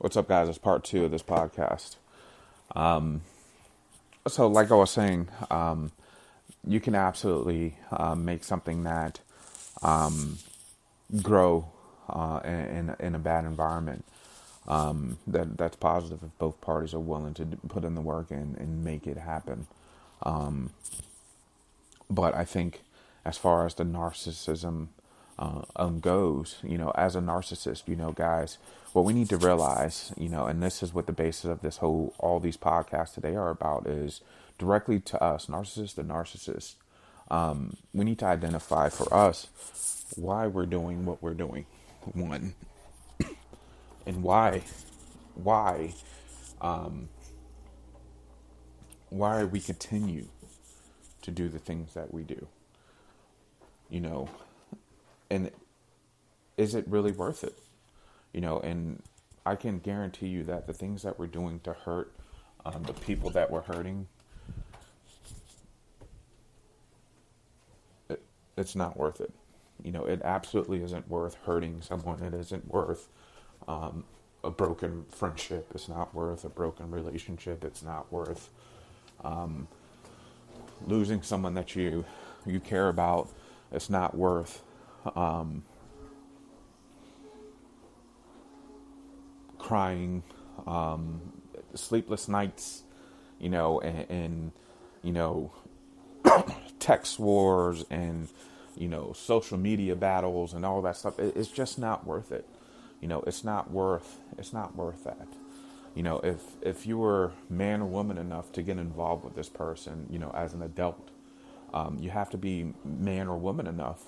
What's up, guys? It's part two of this podcast. So, like I was saying, you can absolutely make something that grow in a bad environment. That's positive if both parties are willing to put in the work and make it happen. But I think, as far as the narcissism goes, as a narcissist, guys, what we need to realize, and this is what the basis of all these podcasts today are about, is directly to us, narcissist to narcissist. We need to identify for us why we're doing what we're doing, one, and why, why we continue to do the things that we do, and is it really worth it? And I can guarantee you that the things that we're doing to hurt the people that we're hurting, it's not worth it. It absolutely isn't worth hurting someone. It isn't worth a broken friendship. It's not worth a broken relationship. It's not worth losing someone that you care about. It's not worth crying, sleepless nights, and text wars and, social media battles and all that stuff. It's just not worth it. It's not worth that. If you were man or woman enough to get involved with this person, as an adult, you have to be man or woman enough,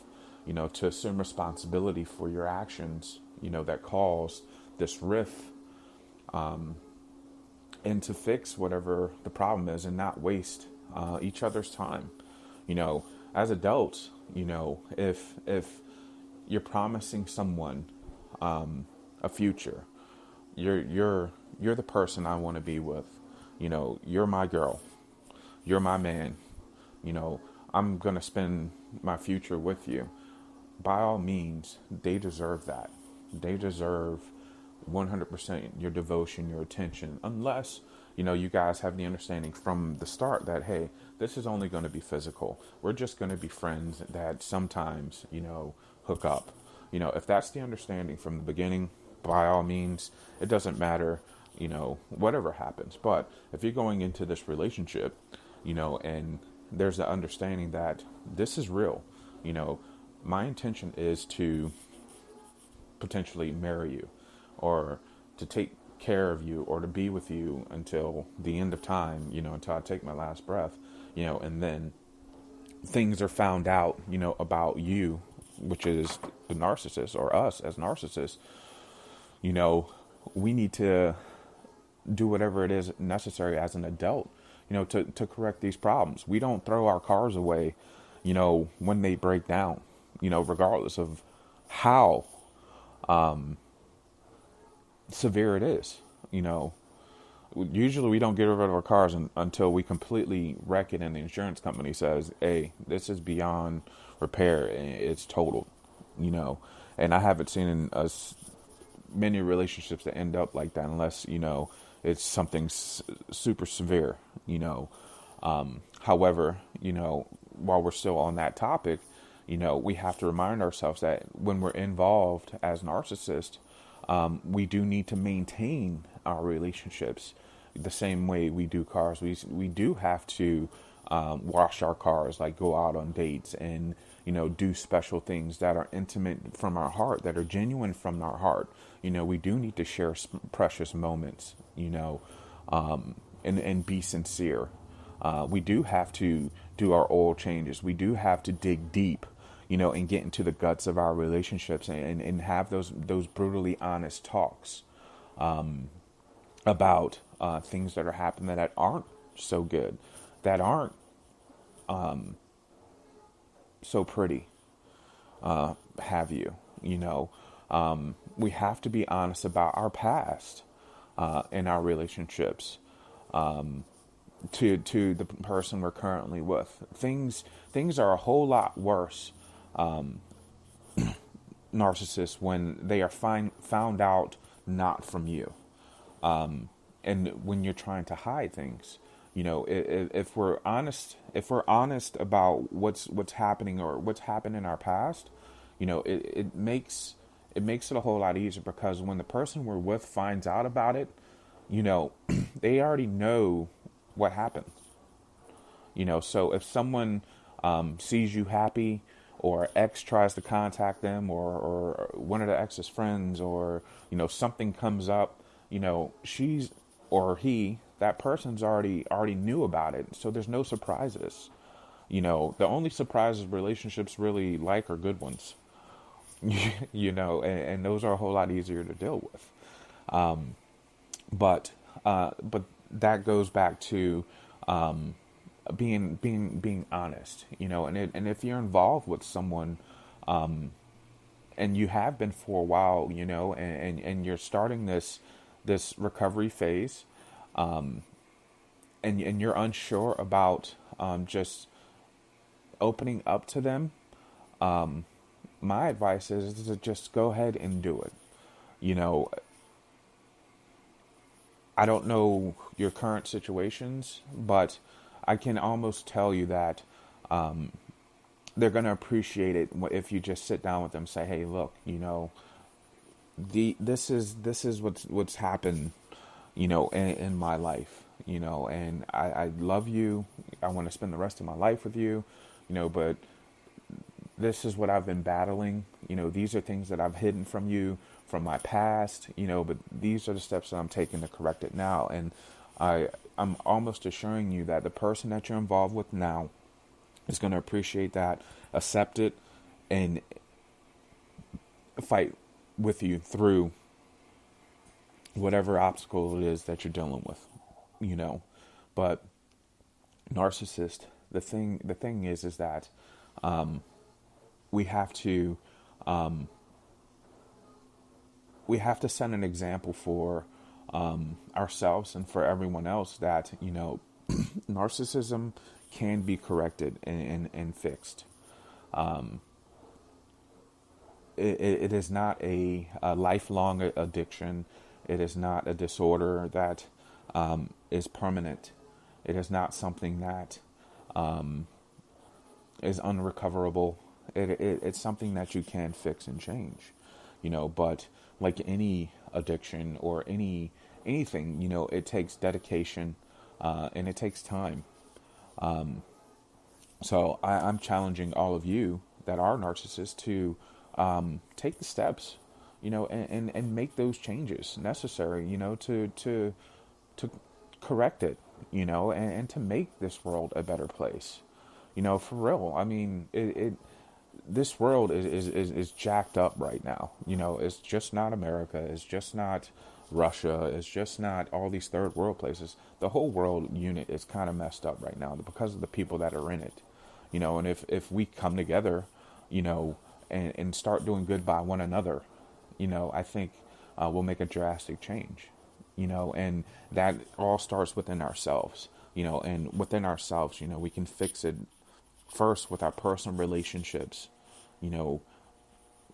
to assume responsibility for your actions, that caused this rift, and to fix whatever the problem is and not waste each other's time. As adults, if you're promising someone a future, you're the person I want to be with. You're my girl. You're my man. I'm going to spend my future with you. By all means, they deserve that. They deserve 100% your devotion, your attention, unless, you guys have the understanding from the start that, hey, this is only going to be physical. We're just going to be friends that sometimes, hook up. If that's the understanding from the beginning, by all means, it doesn't matter, whatever happens. But if you're going into this relationship, and there's the understanding that this is real, my intention is to potentially marry you, or to take care of you, or to be with you until the end of time, until I take my last breath, and then things are found out, about you, which is the narcissist, or us as narcissists, we need to do whatever it is necessary as an adult, to correct these problems. We don't throw our cars away, when they break down, regardless of how severe it is. Usually we don't get rid of our cars until we completely wreck it and the insurance company says, hey, this is beyond repair and it's total, and I haven't seen in many relationships that end up like that unless, it's something super severe, however, while we're still on that topic, we have to remind ourselves that when we're involved as narcissists, we do need to maintain our relationships the same way we do cars. We do have to wash our cars, like go out on dates and, do special things that are intimate from our heart, that are genuine from our heart. We do need to share precious moments, and be sincere. We do have to do our oil changes. We do have to dig deep, and get into the guts of our relationships and have those brutally honest talks about things that are happening that aren't so good, that aren't so pretty, have you, we have to be honest about our past in our relationships to the person we're currently with. Things are a whole lot worse, narcissists, when they are found out not from you. And when you're trying to hide things, if we're honest about what's happening or what's happened in our past, it makes it a whole lot easier, because when the person we're with finds out about it, you know, they already know what happened. So if someone sees you happy, or ex tries to contact them, or one of the ex's friends, or something comes up, she's or he, that person's already knew about it. So there's no surprises. The only surprises relationships really like are good ones. And those are a whole lot easier to deal with. But that goes back to being honest, and if you're involved with someone, and you have been for a while, and you're starting this recovery phase, and you're unsure about just opening up to them, my advice is to just go ahead and do it. I don't know your current situations, but I can almost tell you that they're going to appreciate it if you just sit down with them and say, "Hey, look, this is what's happened, in my life, and I love you. I want to spend the rest of my life with you, but this is what I've been battling. These are things that I've hidden from you from my past, but these are the steps that I'm taking to correct it now." And I'm almost assuring you that the person that you're involved with now is going to appreciate that, accept it, and fight with you through whatever obstacle it is that you're dealing with, But narcissist, the thing is that we have to set an example for ourselves and for everyone else that narcissism can be corrected and fixed. It is not a lifelong addiction. It is not a disorder that is permanent. It is not something that is unrecoverable. It's something that you can fix and change, but like any addiction or anything, it takes dedication, and it takes time. So I'm challenging all of you that are narcissists to take the steps, and make those changes necessary, to correct it, and to make this world a better place. For real. I mean, this world is jacked up right now. It's just not America. It's just not Russia. It's just not all these third world places. The whole world unit is kind of messed up right now because of the people that are in it. And if we come together, and start doing good by one another, I think we'll make a drastic change. And that all starts within ourselves. And within ourselves, we can fix it first with our personal relationships,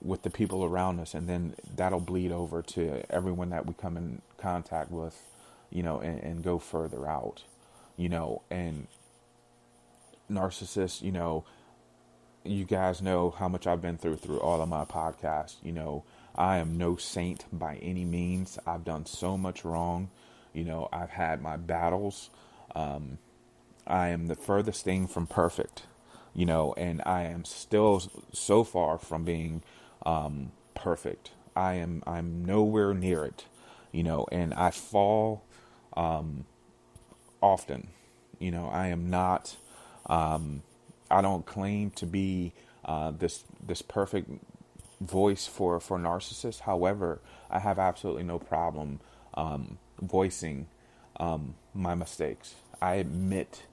with the people around us, and then that'll bleed over to everyone that we come in contact with, and go further out, and narcissists, you guys know how much I've been through all of my podcasts. I am no saint by any means. I've done so much wrong. I've had my battles. I am the furthest thing from perfect, and I am still so far from being perfect. I'm nowhere near it, and I fall often. I am not. I don't claim to be this perfect voice for narcissists. However, I have absolutely no problem voicing my mistakes. I admit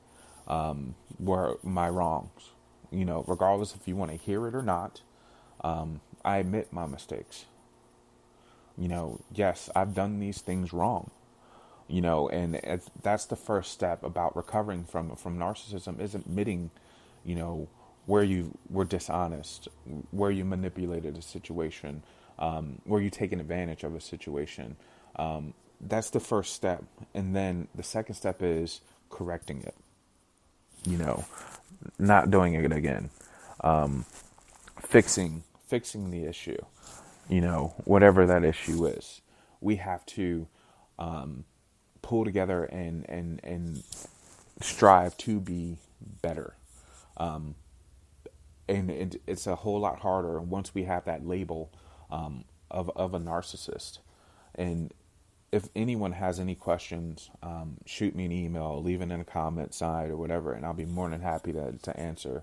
where my wrongs. Regardless if you want to hear it or not, I admit my mistakes. Yes, I've done these things wrong. And that's the first step about recovering from narcissism, is admitting, where you were dishonest, where you manipulated a situation, where you taken advantage of a situation, that's the first step. And then the second step is correcting it, you know, not doing it again, fixing the issue, whatever that issue is. We have to pull together and strive to be better. And it's a whole lot harder once we have that label of a narcissist. And if anyone has any questions, shoot me an email, leave it in a comment side or whatever, and I'll be more than happy to answer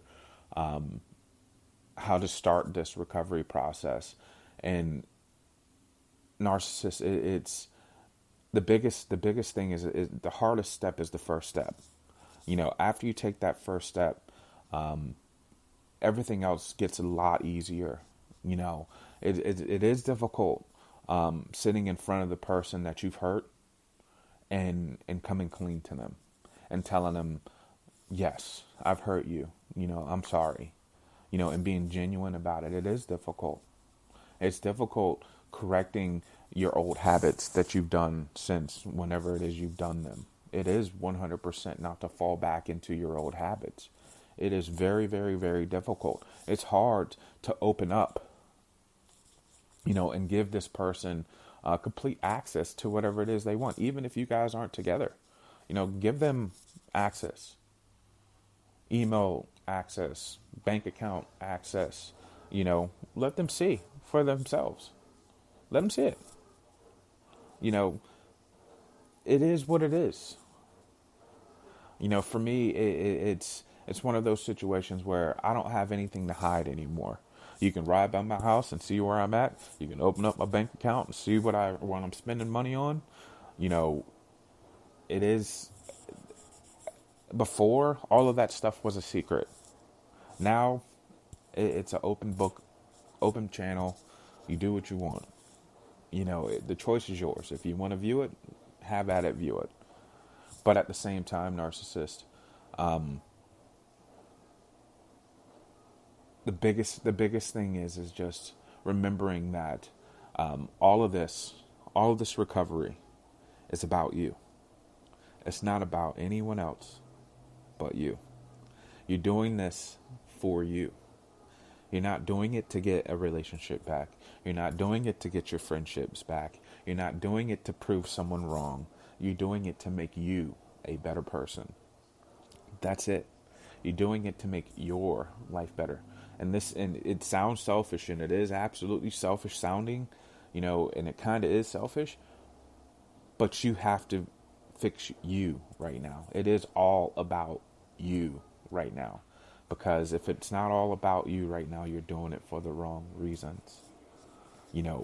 how to start this recovery process. And narcissist, it's the biggest thing is the hardest step is the first step. After you take that first step, everything else gets a lot easier. It is difficult sitting in front of the person that you've hurt and coming clean to them and telling them, yes, I've hurt you. I'm sorry. And being genuine about it. It is difficult. It's difficult correcting your old habits that you've done since whenever it is you've done them. It is 100% not to fall back into your old habits. It is very, very, very difficult. It's hard to open up, and give this person complete access to whatever it is they want, even if you guys aren't together. Give them access, email access, bank account access. Let them see for themselves. Let them see it. It is what it is. For me, it's one of those situations where I don't have anything to hide anymore. You can ride by my house and see where I'm at. You can open up my bank account and see what I'm spending money on. It is. Before, all of that stuff was a secret. Now, it's an open book, open channel. You do what you want. The choice is yours. If you want to view it, have at it, view it. But at the same time, narcissist, the biggest thing is just remembering that all of this recovery is about you. It's not about anyone else but you. You're doing this for you. You're not doing it to get a relationship back. You're not doing it to get your friendships back. You're not doing it to prove someone wrong. You're doing it to make you a better person. That's it. You're doing it to make your life better. And it sounds selfish, and it is absolutely selfish sounding, and it kind of is selfish, but you have to fix you right now. It is all about you right now, because if it's not all about you right now, you're doing it for the wrong reasons.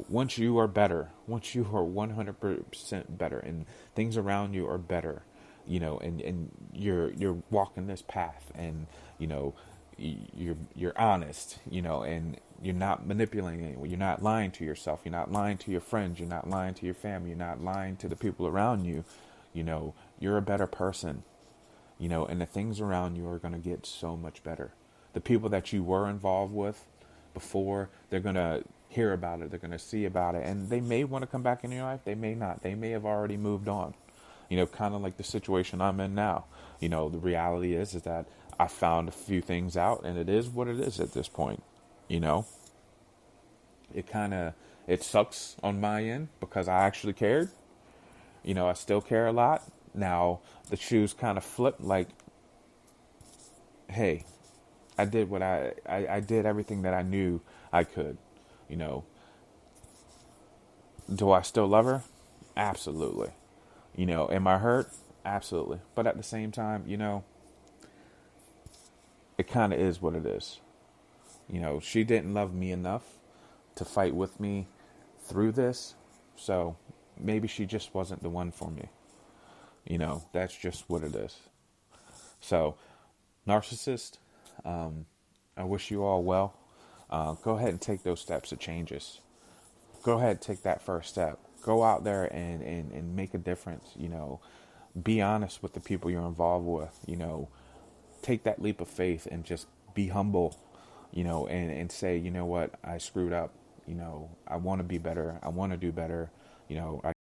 Once you are better, once you are 100% better and things around you are better, and you're walking this path, and you're honest, and you're not manipulating anyone. You're not lying to yourself. You're not lying to your friends. You're not lying to your family. You're not lying to the people around you. You're a better person, and the things around you are going to get so much better. The people that you were involved with before, they're going to hear about it. They're going to see about it, and they may want to come back in your life. They may not. They may have already moved on. Kind of like the situation I'm in now. The reality is that I found a few things out, and it is what it is at this point. It sucks on my end because I actually cared. I still care a lot. Now, the shoes kind of flip, like, hey, I did what I did everything that I knew I could. Do I still love her? Absolutely. Am I hurt? Absolutely. But at the same time, it kind of is what it is. She didn't love me enough to fight with me through this. So maybe she just wasn't the one for me. That's just what it is. So, narcissist, I wish you all well. Go ahead and take those steps of changes. Go ahead and take that first step. Go out there and make a difference. Be honest with the people you're involved with. Take that leap of faith and just be humble, and say, what, I screwed up. I want to be better. I want to do better. I